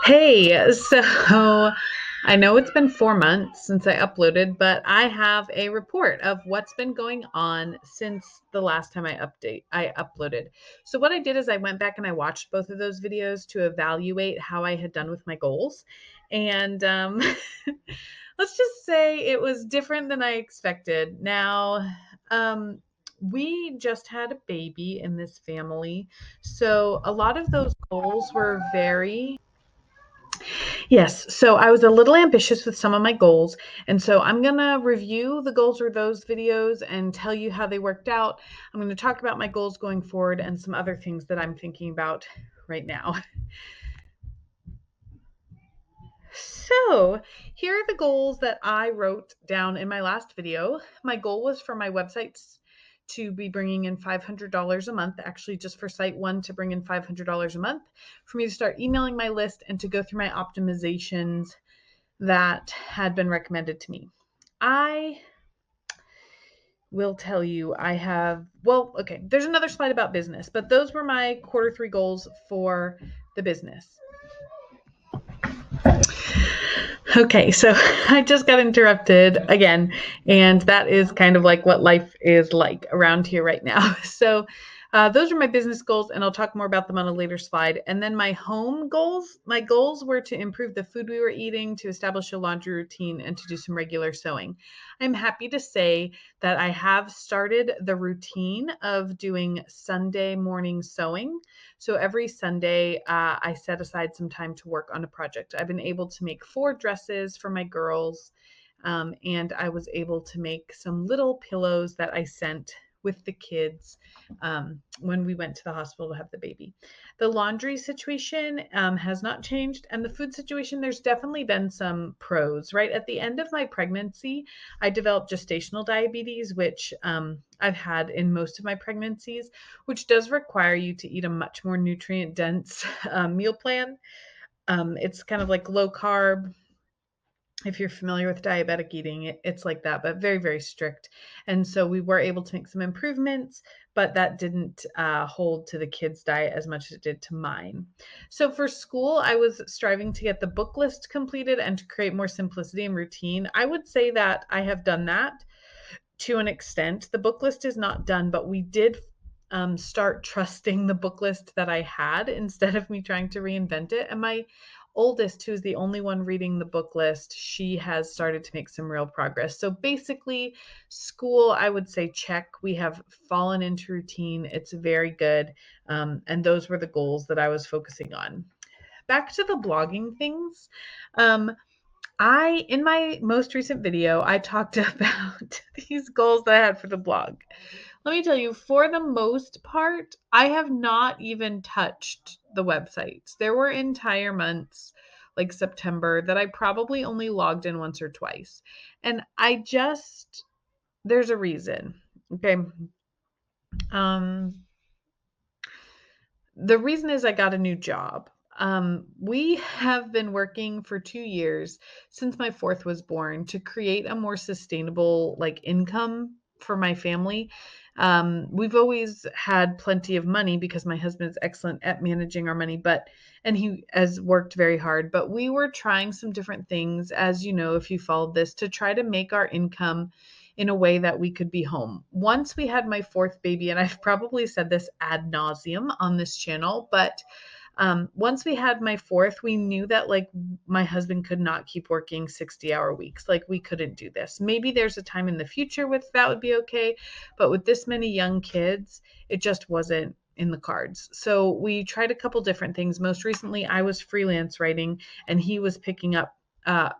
Hey, so I know it's been 4 months since I uploaded, but I have a report of what's been going on since the last time I uploaded. So what I did is I went back and I watched both of those videos to evaluate how I had done with my goals. And let's just say it was different than I expected. Now, we just had a baby in this family. So a lot of those goals were very Yes. So I was a little ambitious with some of my goals. And so I'm going to review the goals for those videos and tell you how they worked out. I'm going to talk about my goals going forward and some other things that I'm thinking about right now. So here are the goals that I wrote down in my last video. My goal was for my websites to be bringing in $500 a month, actually just for site one to bring in $500 a month, for me to start emailing my list and to go through my optimizations that had been recommended to me. I will tell you, okay, there's another slide about business, but those were my quarter 3 goals for the business. Okay, so I just got interrupted again, and that is kind of like what life is like around here right now. So, those are my business goals, and I'll talk more about them on a later slide. And then my goals were to improve the food we were eating, to establish a laundry routine, and to do some regular sewing. I'm happy to say that I have started the routine of doing Sunday morning sewing. So every Sunday, I set aside some time to work on a project. I've been able to make 4 dresses for my girls, and I was able to make some little pillows that I sent with the kids when we went to the hospital to have the baby. The laundry situation has not changed, and the food situation, there's definitely been some pros. Right at the end of my pregnancy, I developed gestational diabetes, which I've had in most of my pregnancies, which does require you to eat a much more nutrient dense meal plan. It's kind of like low carb. If you're familiar with diabetic eating, it's like that, but very, very strict. And so we were able to make some improvements, but that didn't hold to the kids' diet as much as it did to mine. So for school, I was striving to get the book list completed and to create more simplicity and routine. I would say that I have done that to an extent. The book list is not done, but we did start trusting the book list that I had instead of me trying to reinvent it. And my oldest, who's the only one reading the book list, she has started to make some real progress. So basically, school, I would say check. We have fallen into routine. It's very good. And those were the goals that I was focusing on. Back to the blogging things. Um, in my most recent video, I talked about these goals that I had for the blog. Let me tell you, for the most part, I have not even touched the websites. There were entire months, like September, that I probably only logged in once or twice. And there's a reason. Okay. Um, the reason is I got a new job. We have been working for 2 years since my fourth was born to create a more sustainable like income for my family. We've always had plenty of money because my husband is excellent at managing our money, and he has worked very hard. But we were trying some different things, as you know, if you followed this, to try to make our income in a way that we could be home. Once we had my fourth baby, and I've probably said this ad nauseum on this channel, but once we had my fourth, we knew that like my husband could not keep working 60-hour weeks. Like we couldn't do this. Maybe there's a time in the future with that would be okay, but with this many young kids, it just wasn't in the cards. So we tried a couple different things. Most recently, I was freelance writing, and he was picking up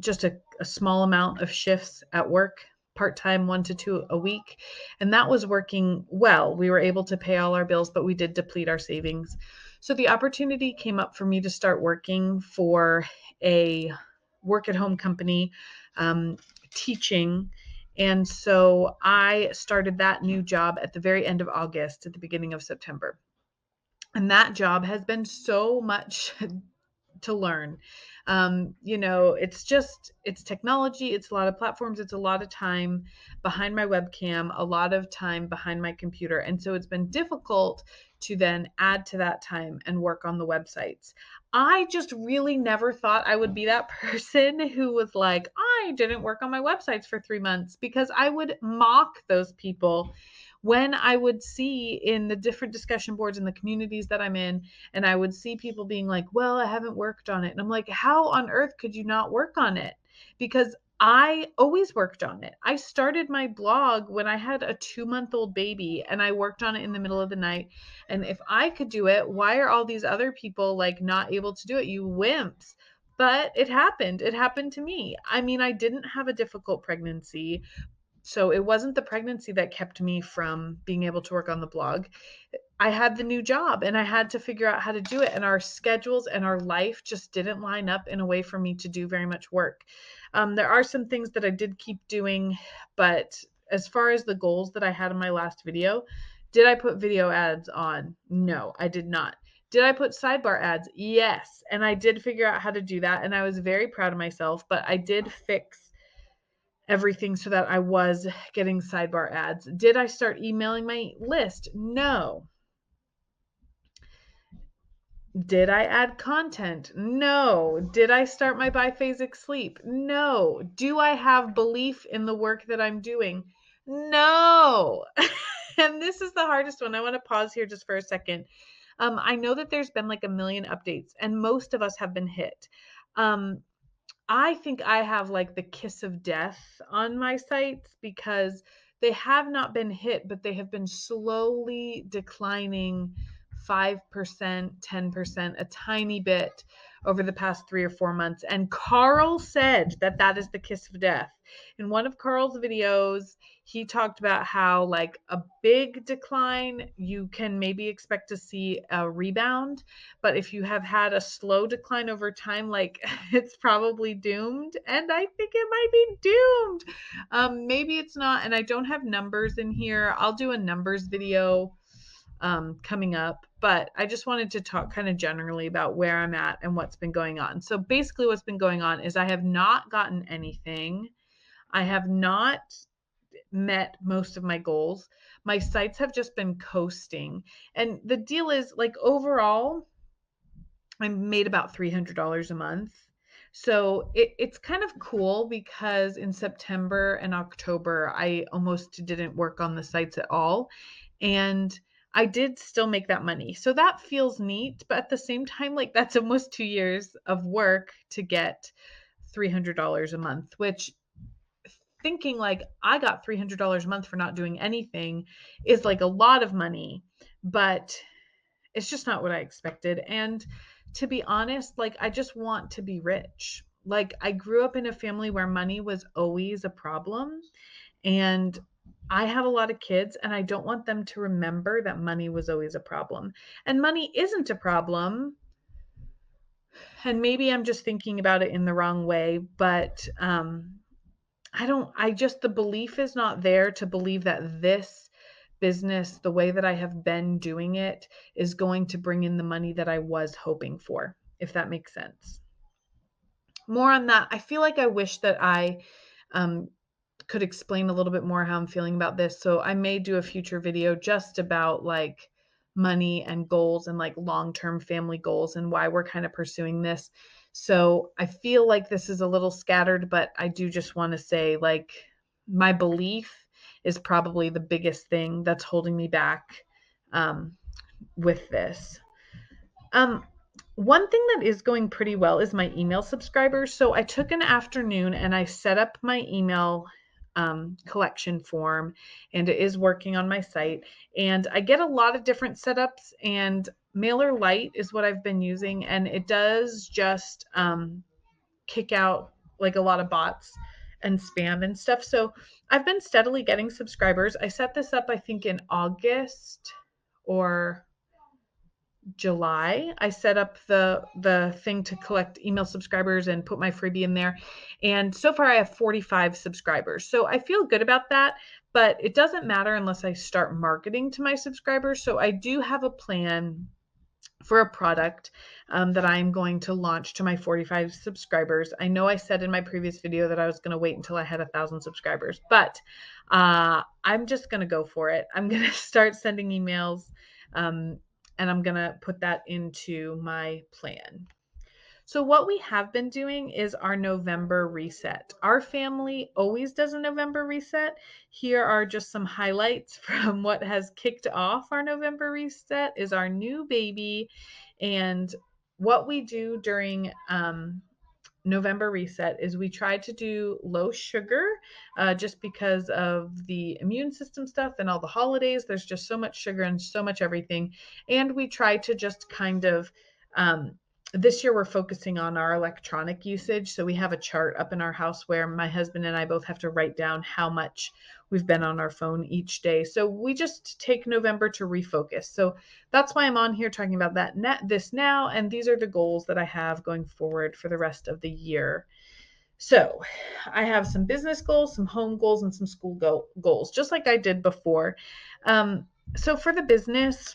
just a small amount of shifts at work, part-time, 1 to 2 a week, and that was working well. We were able to pay all our bills, but we did deplete our savings. So the opportunity came up for me to start working for a work at home company, teaching. And so I started that new job at the very end of August, at the beginning of September. And that job has been so much to learn. It's technology, it's a lot of platforms, it's a lot of time behind my webcam, a lot of time behind my computer. And so it's been difficult to then add to that time and work on the websites. I just really never thought I would be that person who was like, I didn't work on my websites for 3 months, because I would mock those people when I would see in the different discussion boards in the communities that I'm in, and I would see people being like, well, I haven't worked on it. And I'm like, how on earth could you not work on it? Because I always worked on it. I started my blog when I had a 2-month-old baby, and I worked on it in the middle of the night. And if I could do it, why are all these other people like not able to do it? You wimps. But it happened. It happened to me. I mean, I didn't have a difficult pregnancy. So it wasn't the pregnancy that kept me from being able to work on the blog. I had the new job and I had to figure out how to do it. And our schedules and our life just didn't line up in a way for me to do very much work. There are some things that I did keep doing, but as far as the goals that I had in my last video, did I put video ads on? No, I did not. Did I put sidebar ads? Yes. And I did figure out how to do that. And I was very proud of myself, but I did fix everything so that I was getting sidebar ads. Did I start emailing my list? No. Did I add content? No. Did I start my biphasic sleep? No. Do I have belief in the work that I'm doing? No. And this is the hardest one. I want to pause here just for a second. I know that there's been like a million updates, and most of us have been hit. I think I have like the kiss of death on my sites because they have not been hit, but they have been slowly declining 5%, 10%, a tiny bit over the past 3 or 4 months. And Carl said that that is the kiss of death. In one of Carl's videos, he talked about how like a big decline, you can maybe expect to see a rebound. But if you have had a slow decline over time, like it's probably doomed. And I think it might be doomed. Maybe it's not. And I don't have numbers in here. I'll do a numbers video coming up, but I just wanted to talk kind of generally about where I'm at and what's been going on. So basically what's been going on is I have not gotten anything. I have not met most of my goals. My sites have just been coasting. And the deal is like overall, I made about $300 a month. So it's kind of cool because in September and October, I almost didn't work on the sites at all. And I did still make that money. So that feels neat. But at the same time, like that's almost 2 years of work to get $300 a month, which thinking like I got $300 a month for not doing anything is like a lot of money. But it's just not what I expected. And to be honest, like I just want to be rich. Like I grew up in a family where money was always a problem. And I have a lot of kids and I don't want them to remember that money was always a problem. And money isn't a problem. And maybe I'm just thinking about it in the wrong way, but I just, the belief is not there to believe that this business, the way that I have been doing it, is going to bring in the money that I was hoping for, if that makes sense. More on that. I feel like I wish that I could explain a little bit more how I'm feeling about this. So I may do a future video just about like money and goals and like long-term family goals and why we're kind of pursuing this. So I feel like this is a little scattered, but I do just want to say like my belief is probably the biggest thing that's holding me back with this. One thing that is going pretty well is my email subscribers. So I took an afternoon and I set up my email collection form, and it is working on my site. And I get a lot of different setups, and MailerLite is what I've been using, and it does just kick out like a lot of bots and spam and stuff. So I've been steadily getting subscribers. I set this up, I think, in August or July. I set up the thing to collect email subscribers and put my freebie in there. And so far I have 45 subscribers. So I feel good about that, but it doesn't matter unless I start marketing to my subscribers. So I do have a plan for a product that I'm going to launch to my 45 subscribers. I know I said in my previous video that I was going to wait until I had 1,000 subscribers, but I'm just going to go for it. I'm going to start sending emails and I'm going to put that into my plan. So what we have been doing is our November reset. Our family always does a November reset. Here are just some highlights from what has kicked off our November reset is our new baby. And what we do during November reset is we try to do low sugar just because of the immune system stuff and all the holidays. There's just so much sugar and so much everything. And we try to just kind of, this year we're focusing on our electronic usage. So we have a chart up in our house where my husband and I both have to write down how much we've been on our phone each day. So we just take November to refocus. So that's why I'm on here talking about this now. And these are the goals that I have going forward for the rest of the year. So I have some business goals, some home goals, and some school goals, just like I did before. So for the business,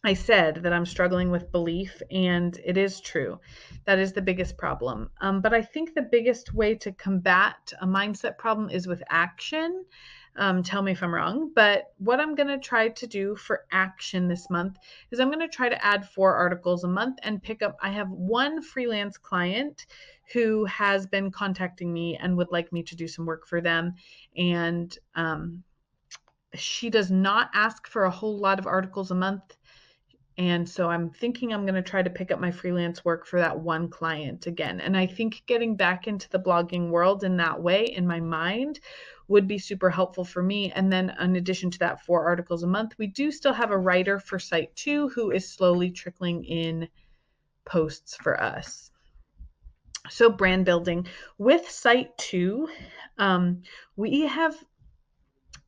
I said that I'm struggling with belief, and it is true. That is the biggest problem. But I think the biggest way to combat a mindset problem is with action. Tell me if I'm wrong. But what I'm going to try to do for action this month is I'm going to try to add 4 articles a month and pick up. I have one freelance client who has been contacting me and would like me to do some work for them. And she does not ask for a whole lot of articles a month. And so I'm thinking I'm going to try to pick up my freelance work for that one client again. And I think getting back into the blogging world in that way in my mind would be super helpful for me. And then in addition to that, 4 articles a month, we do still have a writer for Site 2 who is slowly trickling in posts for us. So brand building with Site 2, we have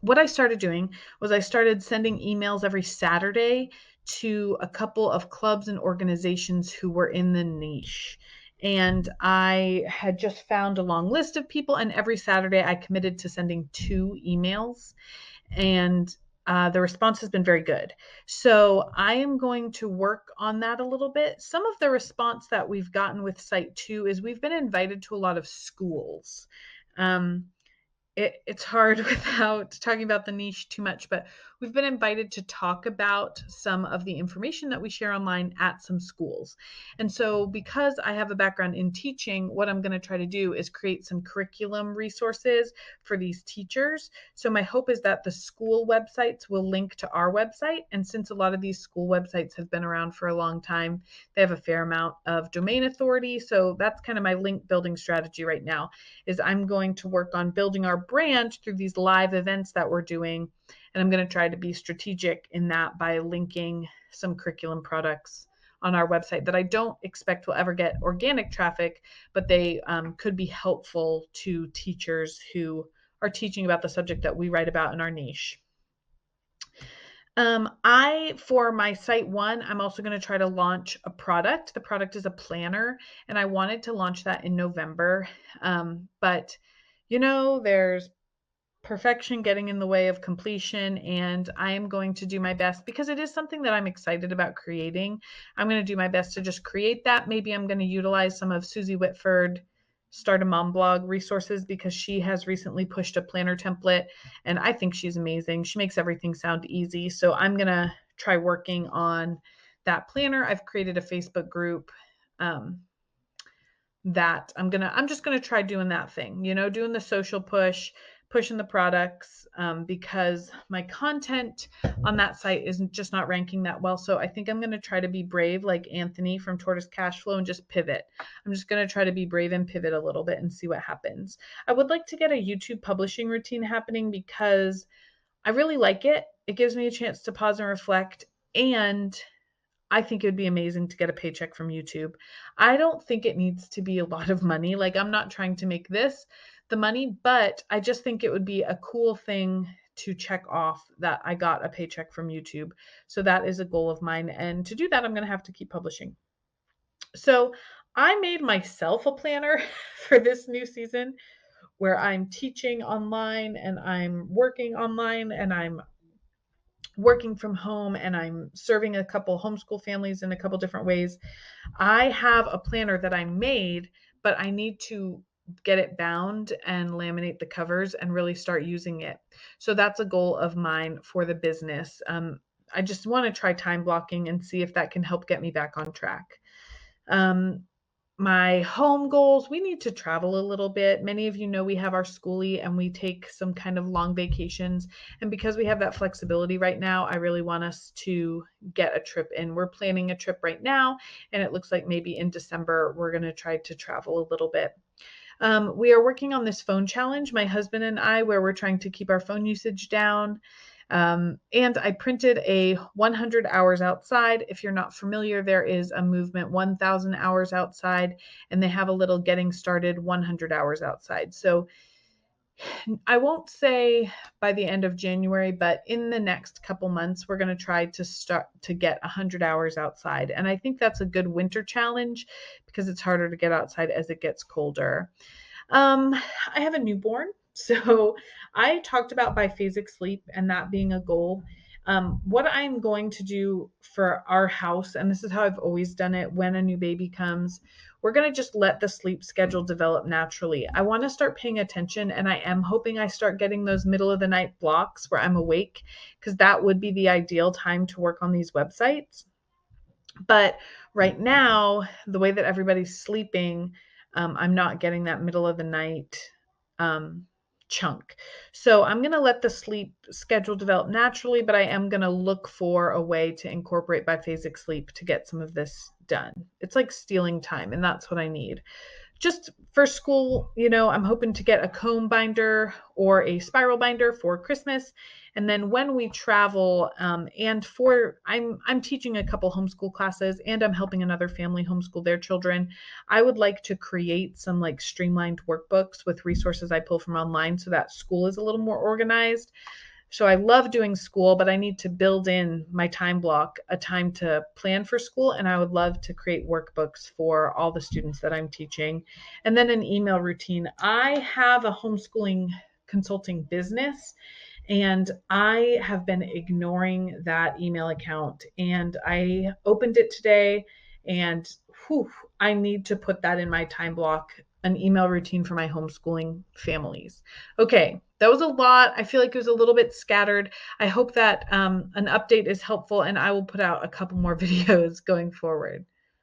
what I started doing was I started sending emails every Saturday to a couple of clubs and organizations who were in the niche. And I had just found a long list of people, and every Saturday I committed to sending 2 emails. And the response has been very good. So I am going to work on that a little bit. Some of the response that we've gotten with Site 2 is we've been invited to a lot of schools. It's hard without talking about the niche too much, but we've been invited to talk about some of the information that we share online at some schools. And so because I have a background in teaching, what I'm going to try to do is create some curriculum resources for these teachers. So my hope is that the school websites will link to our website. And since a lot of these school websites have been around for a long time, they have a fair amount of domain authority. So that's kind of my link building strategy right now is I'm going to work on building our brand through these live events that we're doing. And I'm going to try to be strategic in that by linking some curriculum products on our website that I don't expect will ever get organic traffic, but they could be helpful to teachers who are teaching about the subject that we write about in our niche. For my Site 1, I'm also going to try to launch a product. The product is a planner, and I wanted to launch that in November. But, there's perfection getting in the way of completion, and I am going to do my best because it is something that I'm excited about creating. I'm going to do my best to just create that. Maybe I'm going to utilize some of Susie Whitford Start a Mom blog resources because she has recently pushed a planner template and I think she's amazing. She makes everything sound easy. So I'm going to try working on that planner. I've created a Facebook group that I'm just going to try doing that thing, doing the social pushing the products because my content on that site isn't just not ranking that well. So I think I'm going to try to be brave like Anthony from Tortoise Cashflow and just pivot. I'm just going to try to be brave and pivot a little bit and see what happens. I would like to get a YouTube publishing routine happening because I really like it. It gives me a chance to pause and reflect, and I think it would be amazing to get a paycheck from YouTube. I don't think it needs to be a lot of money. Like, I'm not trying to make this the money, but I just think it would be a cool thing to check off that I got a paycheck from YouTube. So that is a goal of mine. And to do that, I'm going to have to keep publishing. So I made myself a planner for this new season where I'm teaching online and I'm working online and I'm working from home and I'm serving a couple homeschool families in a couple different ways. I have a planner that I made, but I need to get it bound and laminate the covers and really start using it. So that's a goal of mine for the business. I just want to try time blocking and see if that can help get me back on track. my home goals, we need to travel a little bit. Many of you know we have our schoolie and we take some kind of long vacations. And because we have that flexibility right now, I really want us to get a trip in. We're planning a trip right now, and it looks like maybe in December we're going to try to travel a little bit. We are working on this phone challenge, my husband and I, where we're trying to keep our phone usage down. And I printed a 100 hours outside. If you're not familiar, there is a movement 1,000 hours outside, and they have a little getting started 100 hours outside. So I won't say by the end of January, but in the next couple months, we're going to try to start to get 100 hours outside. And I think that's a good winter challenge because it's harder to get outside as it gets colder. I have a newborn, so I talked about biphasic sleep and that being a goal. What I'm going to do for our house, and this is how I've always done it when a new baby comes, we're going to just let the sleep schedule develop naturally. I want to start paying attention, and I am hoping I start getting those middle of the night blocks where I'm awake, because that would be the ideal time to work on these websites. But right now, the way that everybody's sleeping, I'm not getting that middle of the night um, chunk. So I'm going to let the sleep schedule develop naturally, but I am going to look for a way to incorporate biphasic sleep to get some of this done. It's like stealing time, and that's what I need. Just for school, I'm hoping to get a comb binder or a spiral binder for Christmas. And then when we travel, I'm teaching a couple homeschool classes, and I'm helping another family homeschool their children. I would like to create some like streamlined workbooks with resources I pull from online so that school is a little more organized. So I love doing school, but I need to build in my time block, a time to plan for school. And I would love to create workbooks for all the students that I'm teaching. And then an email routine. I have a homeschooling consulting business, and I have been ignoring that email account. And I opened it today, and I need to put that in my time block, an email routine for my homeschooling families. Okay, that was a lot. I feel like it was a little bit scattered. I hope that an update is helpful, and I will put out a couple more videos going forward.